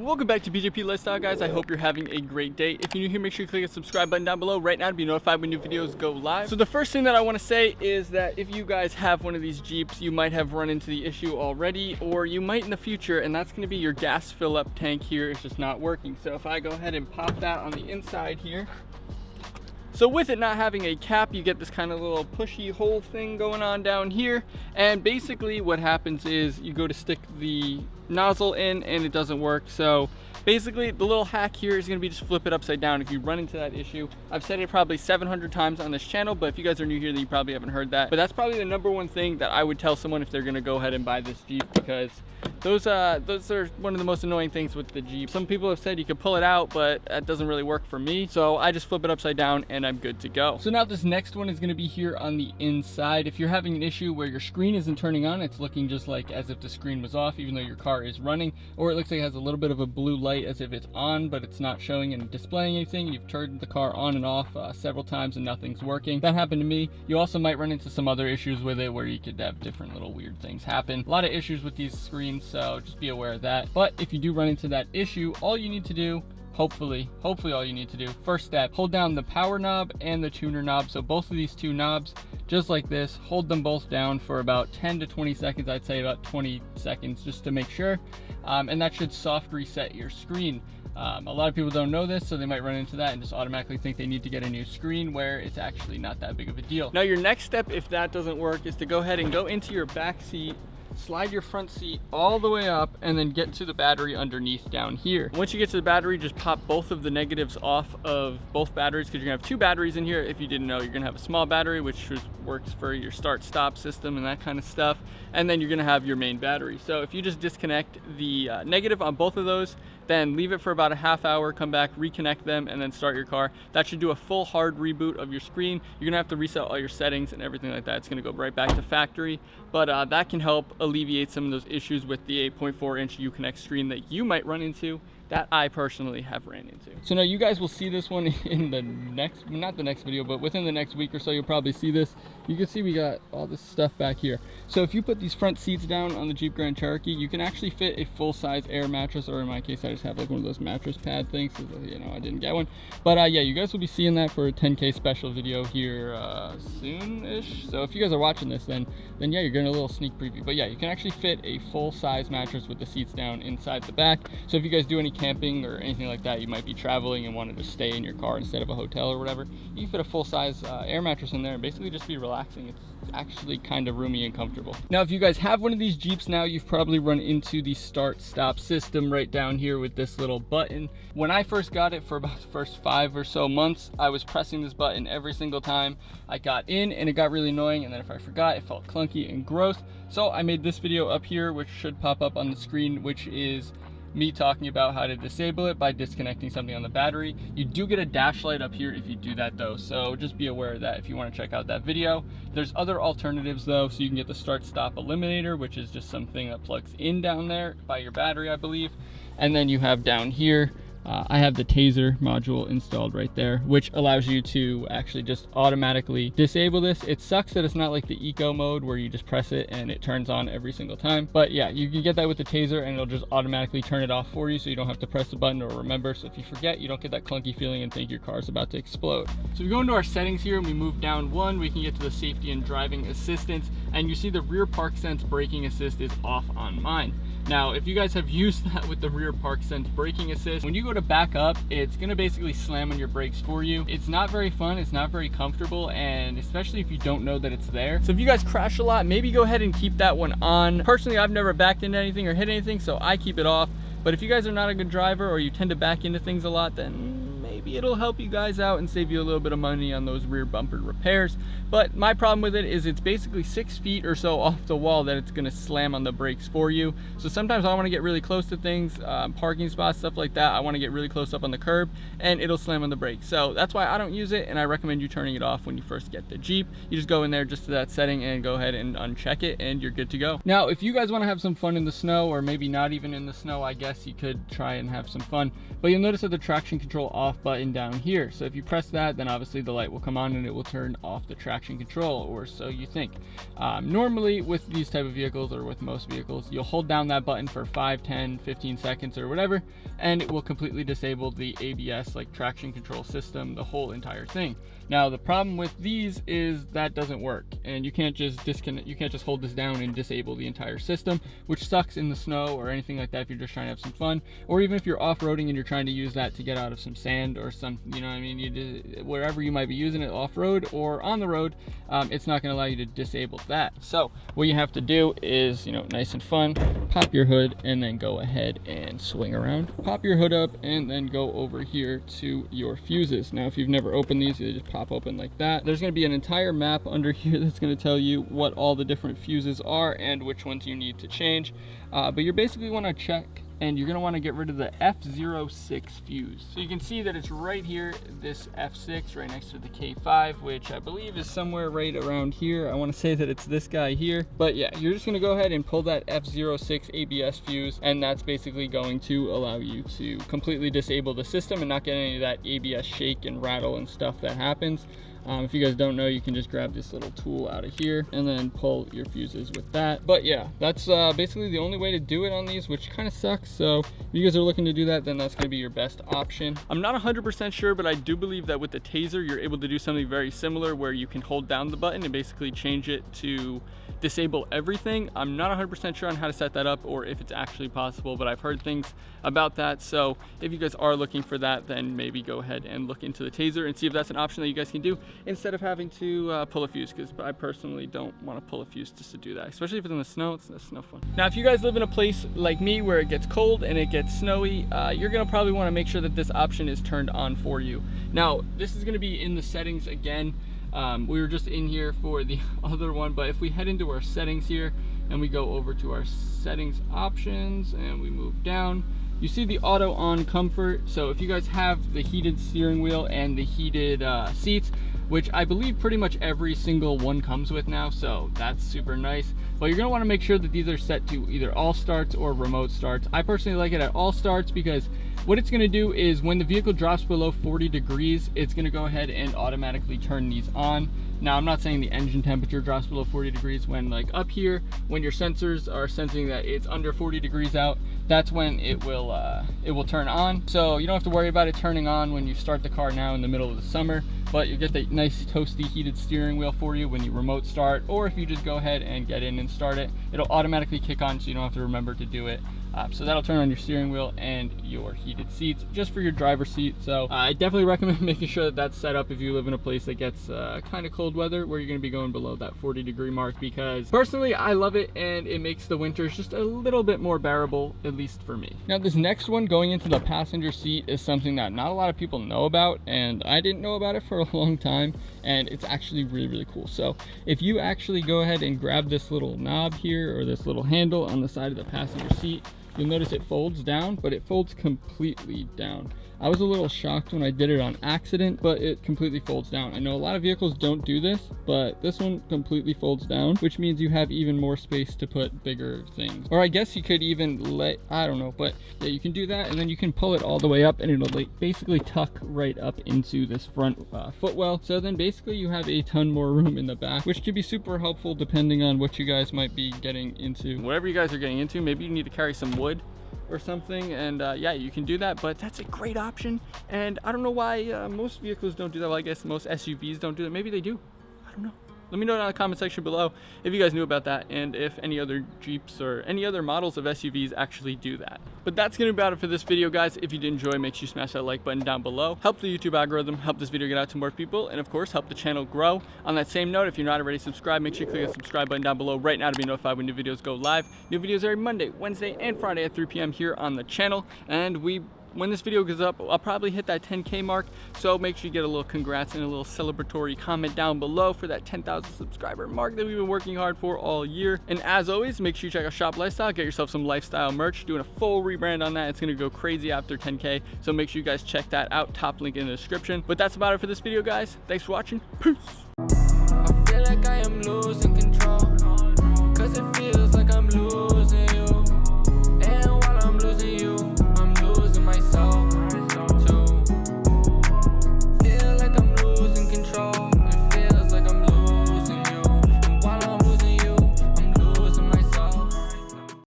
Welcome back to BJP Lifestyle, guys. I hope you're having a great day. If you're new here, make sure you click the subscribe button down below right now to be notified when new videos go live. So the first thing that I want to say is that if you guys have one of these Jeeps, you might have run into the issue already, or you might in the future, and that's going to be your gas fill up tank here is just not working. So if I go ahead and pop that on the inside here, so with it not having a cap, you get this kind of little pushy hole thing going on down here. And basically what happens is you go to stick the nozzle in and it doesn't work. So basically the little hack here is going to be just flip it upside down if you run into that issue. I've said it probably 700 times on this channel, but if you guys are new here, then you probably haven't heard that. But that's probably the number one thing that I would tell someone if they're going to go ahead and buy this Jeep, because those are one of the most annoying things with the Jeep. Some people have said you could pull it out, but that doesn't really work for me. So I just flip it upside down and I'm good to go. So now this next one is going to be here on the inside. If you're having an issue where your screen isn't turning on, it's looking just like as if the screen was off, even though your car is running, or it looks like it has a little bit of a blue light as if it's on, but it's not showing and displaying anything. You've turned the car on and off several times and nothing's working. That happened to me. You also might run into some other issues with it where you could have different little weird things happen. A lot of issues with these screens, so just be aware of that. But if you do run into that issue, all you need to do, hopefully all you need to do, first step, hold down the power knob and the tuner knob. So both of these two knobs, just like this, hold them both down for about 10 to 20 seconds. I'd say about 20 seconds just to make sure. And that should soft reset your screen. A lot of people don't know this, so they might run into that and just automatically think they need to get a new screen, where it's actually not that big of a deal. Now your next step, if that doesn't work, is to go ahead and go into your back seat, slide your front seat all the way up, and then get to the battery underneath down here. Once you get to the battery, just pop both of the negatives off of both batteries, because you're gonna have two batteries in here. If you didn't know, you're gonna have a small battery, which works for your start-stop system and that kind of stuff, and then you're gonna have your main battery. So if you just disconnect the negative on both of those, then leave it for about a half hour, come back, reconnect them, and then start your car. That should do a full hard reboot of your screen. You're gonna have to reset all your settings and everything like that. It's gonna go right back to factory, but that can help alleviate some of those issues with the 8.4-inch Uconnect screen that you might run into, that I personally have ran into. So now you guys will see this one in the next, not the next video, but within the next week or so, you'll probably see this. You can see we got all this stuff back here. So if you put these front seats down on the Jeep Grand Cherokee, you can actually fit a full-size air mattress, or in my case, I just have like one of those mattress pad things, because you know, I didn't get one. But yeah, you guys will be seeing that for a 10K special video here soon-ish. So if you guys are watching this, then yeah, you're getting a little sneak preview. But yeah, you can actually fit a full-size mattress with the seats down inside the back. So if you guys do any camping or anything like that, you might be traveling and wanted to stay in your car instead of a hotel or whatever, you can fit a full-size air mattress in there and basically just be relaxing. It's actually kind of roomy and comfortable. Now if you guys have one of these Jeeps now, you've probably run into the start-stop system right down here with this little button. When I first got it, for about the first 5 or so months, I was pressing this button every single time I got in, and it got really annoying, and then if I forgot, it felt clunky and gross. So I made this video up here, which should pop up on the screen, which is me talking about how to disable it by disconnecting something on the battery. You do get a dash light up here if you do that though, so just be aware of that if you want to check out that video. There's other alternatives though, so you can get the start-stop eliminator, which is just something that plugs in down there by your battery, I believe. And then you have down here, I have the Taser module installed right there, which allows you to actually just automatically disable this. It sucks that it's not like the eco mode where you just press it and it turns on every single time. But yeah, you can get that with the Taser and it'll just automatically turn it off for you, so you don't have to press the button or remember. So if you forget, you don't get that clunky feeling and think your car's about to explode. So we go into our settings here and we move down one, we can get to the safety and driving assistance, and you see the rear park sense braking assist is off on mine. Now, if you guys have used that with the rear park sense braking assist, when you go to back up, it's gonna basically slam on your brakes for you. It's not very fun, it's not very comfortable, and especially if you don't know that it's there. So if you guys crash a lot, maybe go ahead and keep that one on. Personally, I've never backed into anything or hit anything, so I keep it off. But if you guys are not a good driver or you tend to back into things a lot, then maybe it'll help you guys out and save you a little bit of money on those rear bumper repairs. But my problem with it is it's basically 6 feet or so off the wall that it's gonna slam on the brakes for you. So sometimes I wanna get really close to things, parking spots, stuff like that. I wanna get really close up on the curb and it'll slam on the brakes. So that's why I don't use it, and I recommend you turning it off when you first get the Jeep. You just go in there just to that setting and go ahead and uncheck it and you're good to go. Now, if you guys wanna have some fun in the snow, or maybe not even in the snow, I guess you could try and have some fun. But you'll notice that the traction control off button button down here. So if you press that, then obviously the light will come on and it will turn off the traction control, or so you think. Normally with these type of vehicles, or with most vehicles, you'll hold down that button for 5, 10, 15 seconds or whatever, and it will completely disable the ABS, like traction control system, the whole entire thing. Now the problem with these is that doesn't work, and you can't just disconnect, you can't just hold this down and disable the entire system, which sucks in the snow or anything like that if you're just trying to have some fun, or even if you're off-roading and you're trying to use that to get out of some sand or some, you know what I mean, wherever you might be using it, off-road or on the road, it's not going to allow you to disable that. So what you have to do is, you know, nice and fun, pop your hood and then go ahead and swing around, pop your hood up and then go over here to your fuses. Now if you've never opened these, you just pop open like that. There's going to be an entire map under here that's going to tell you what all the different fuses are and which ones you need to change, but you basically want to check, and you're going to want to get rid of the F06 fuse. So you can see that it's right here, this F6 right next to the K5, which I believe is somewhere right around here. I want to say that it's this guy here, but yeah, you're just going to go ahead and pull that F06 ABS fuse, and that's basically going to allow you to completely disable the system and not get any of that ABS shake and rattle and stuff that happens. If you guys don't know, you can just grab this little tool out of here and then pull your fuses with that. But yeah, that's basically the only way to do it on these, which kind of sucks. So if you guys are looking to do that, then that's going to be your best option. I'm not 100% sure, but I do believe that with the Taser, you're able to do something very similar where you can hold down the button and basically change it to disable everything. I'm not 100% sure on how to set that up or if it's actually possible, but I've heard things about that. So if you guys are looking for that, then maybe go ahead and look into the Taser and see if that's an option that you guys can do instead of having to pull a fuse, because I personally don't want to pull a fuse just to do that, especially if it's in the snow. It's no fun. Now if you guys live in a place like me where it gets cold and it gets snowy, you're gonna probably want to make sure that this option is turned on for you. Now this is going to be in the settings again. We were just in here for the other one, but if we head into our settings here and we go over to our settings options and we move down, you see the auto on comfort. So if you guys have the heated steering wheel and the heated seats, which I believe pretty much every single one comes with now, so that's super nice. But you're gonna wanna make sure that these are set to either all starts or remote starts. I personally like it at all starts because what it's gonna do is when the vehicle drops below 40 degrees, it's gonna go ahead and automatically turn these on. Now, I'm not saying the engine temperature drops below 40 degrees. When like up here, when your sensors are sensing that it's under 40 degrees out, that's when it will turn on. So you don't have to worry about it turning on when you start the car now in the middle of the summer, but you get the nice toasty heated steering wheel for you when you remote start, or if you just go ahead and get in and start it, it'll automatically kick on so you don't have to remember to do it. So that'll turn on your steering wheel and your heated seats just for your driver's seat. So I definitely recommend making sure that that's set up if you live in a place that gets kind of cold weather where you're going to be going below that 40 degree mark, because personally I love it and it makes the winters just a little bit more bearable, at least for me. Now this next one, going into the passenger seat, is something that not a lot of people know about, and I didn't know about it for a long time, and it's actually really cool. So if you actually go ahead and grab this little knob here, or this little handle on the side of the passenger seat, you'll notice it folds down, but it folds completely down. I was a little shocked when I did it on accident, but it completely folds down. I know a lot of vehicles don't do this, but this one completely folds down, which means you have even more space to put bigger things. Or I guess you could even I don't know, but yeah, you can do that, and then you can pull it all the way up and it'll basically tuck right up into this front footwell. So then basically you have a ton more room in the back, which could be super helpful depending on what you guys might be getting into. Whatever you guys are getting into, maybe you need to carry some wood or something, and yeah, you can do that, but that's a great option. And I don't know why most vehicles don't do that. Well, I guess most SUVs don't do that. Maybe they do, I don't know. Let me know down in the comment section below if you guys knew about that, and if any other Jeeps or any other models of SUVs actually do that. But that's gonna be about it for this video, guys. If you did enjoy, make sure you smash that like button down below. Help the YouTube algorithm, help this video get out to more people, and of course, help the channel grow. On that same note, if you're not already subscribed, make sure you click the subscribe button down below right now to be notified when new videos go live. New videos every Monday, Wednesday, and Friday at 3 p.m. here on the channel. And when this video goes up, I'll probably hit that 10K mark, so make sure you get a little congrats and a little celebratory comment down below for that 10,000 subscriber mark that we've been working hard for all year. And as always, make sure you check out Shop Lifestyle, get yourself some lifestyle merch, doing a full rebrand on that. It's gonna go crazy after 10K, so make sure you guys check that out, top link in the description. But that's about it for this video, guys. Thanks for watching, peace. I feel like I am losing